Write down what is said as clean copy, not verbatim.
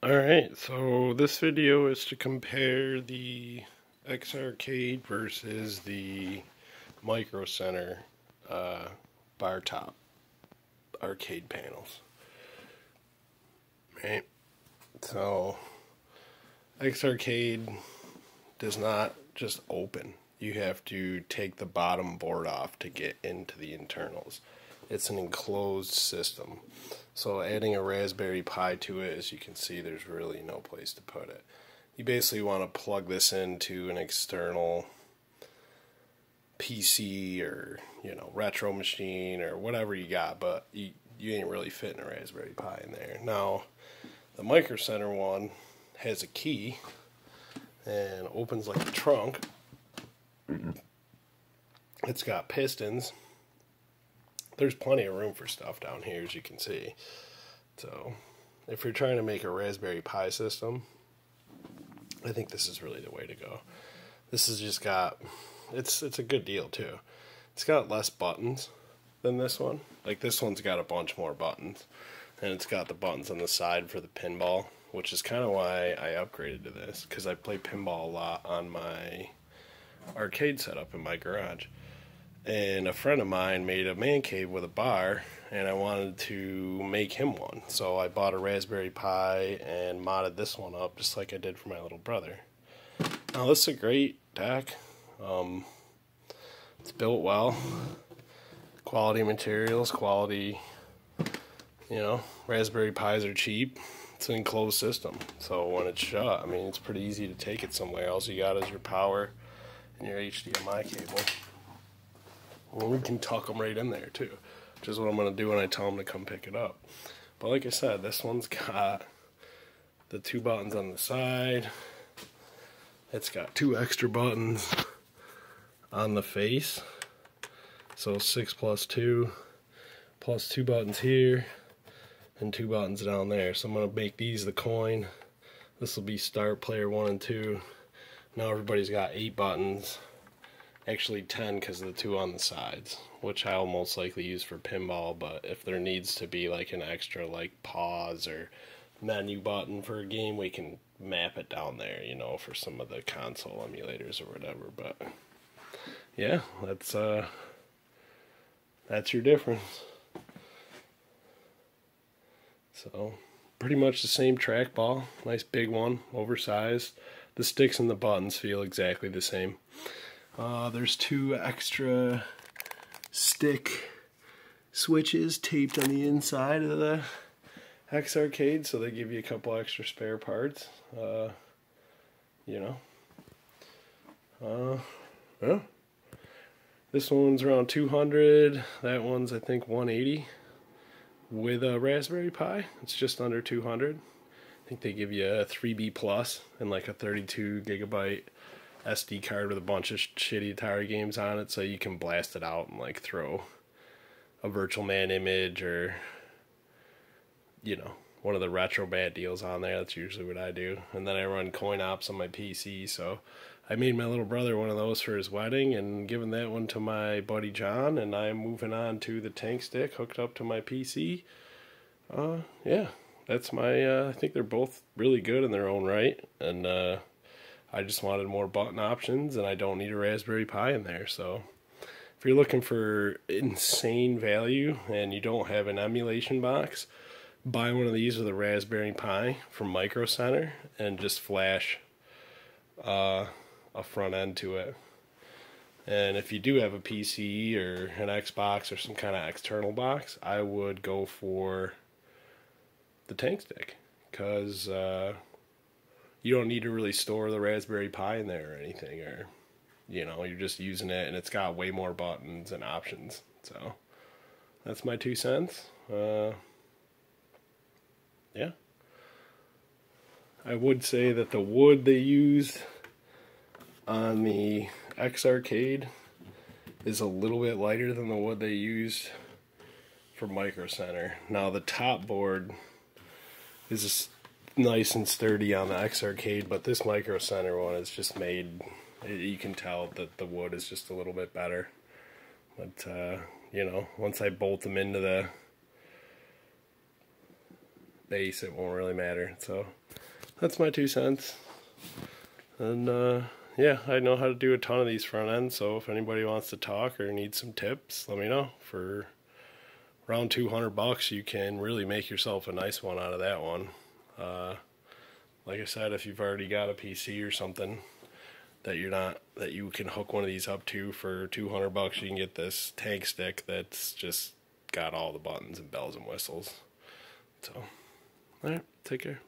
Alright, so this video is to compare the Xarcade versus the Microcenter Bartop arcade panels. Right? So, Xarcade does not just open. You have to take the bottom board off to get into the internals. It's an enclosed system. So adding a Raspberry Pi to it, as you can see, there's really no place to put it. You basically want to plug this into an external PC or, retro machine or whatever you got, but you ain't really fitting a Raspberry Pi in there. Now, the Microcenter one has a key and opens like a trunk. It's got pistons. There's plenty of room for stuff down here, as you can see. So, if you're trying to make a Raspberry Pi system, I think this is really the way to go. This has just got, it's a good deal too. It's got less buttons than this one. Like this one's got a bunch more buttons. And it's got the buttons on the side for the pinball, which is kind of why I upgraded to this, because I play pinball a lot on my arcade setup in my garage. And a friend of mine made a man cave with a bar, and I wanted to make him one. So I bought a Raspberry Pi and modded this one up just like I did for my little brother. Now this is a great deck. It's built well. Quality materials, quality, Raspberry Pis are cheap. It's an enclosed system. So when it's shut, it's pretty easy to take it somewhere. All you got is your power and your HDMI cable. Well, we can tuck them right in there too, which is what I'm going to do when I tell them to come pick it up. But like I said, this one's got the 2 buttons on the side. It's got 2 extra buttons on the face. So 6 plus 2, plus 2 buttons here, and 2 buttons down there. So I'm going to make these the coin. This will be start, player 1 and 2. Now everybody's got 8 buttons. Actually 10 because of the 2 on the sides, which I'll most likely use for pinball, but if there needs to be like an extra like pause or menu button for a game, we can map it down there, for some of the console emulators or whatever. But yeah, that's your difference. So pretty much the same trackball, nice big one, oversized. The sticks and the buttons feel exactly the same. There's 2 extra stick switches taped on the inside of the Xarcade, so they give you a couple extra spare parts. Yeah. This one's around 200. That one's I think 180. With a Raspberry Pi, it's just under 200. I think they give you a 3B Plus and like a 32 gigabyte SD card with a bunch of shitty Atari games on it, so you can blast it out and like throw a Virtual Man image or one of the retro bad deals on there. That's usually what I do. And then I run coin ops on my PC, so I made my little brother one of those for his wedding and given that one to my buddy John, and I'm moving on to the tank stick hooked up to my PC. Yeah, that's my I think they're both really good in their own right, and I just wanted more button options, and I don't need a Raspberry Pi in there. So if you're looking for insane value and you don't have an emulation box, buy one of these with a Raspberry Pi from Microcenter and just flash a front end to it. And if you do have a PC or an Xbox or some kind of external box, I would go for the tank stick, because you don't need to really store the Raspberry Pi in there or anything, or you're just using it, and it's got way more buttons and options. So that's my 2 cents. Yeah, I would say that the wood they used on the Xarcade is a little bit lighter than the wood they used for Microcenter. Now the top board is nice and sturdy on the Xarcade, but this Microcenter one is just made, you can tell that the wood is just a little bit better. But once I bolt them into the base, it won't really matter. So that's my 2 cents. And yeah, I know how to do a ton of these front ends, so if anybody wants to talk or needs some tips, let me know. For around $200, you can really make yourself a nice one out of that one. Like I said, if you've already got a PC or something that you can hook one of these up to for $200, you can get this tank stick that's just got all the buttons and bells and whistles. So, all right, take care.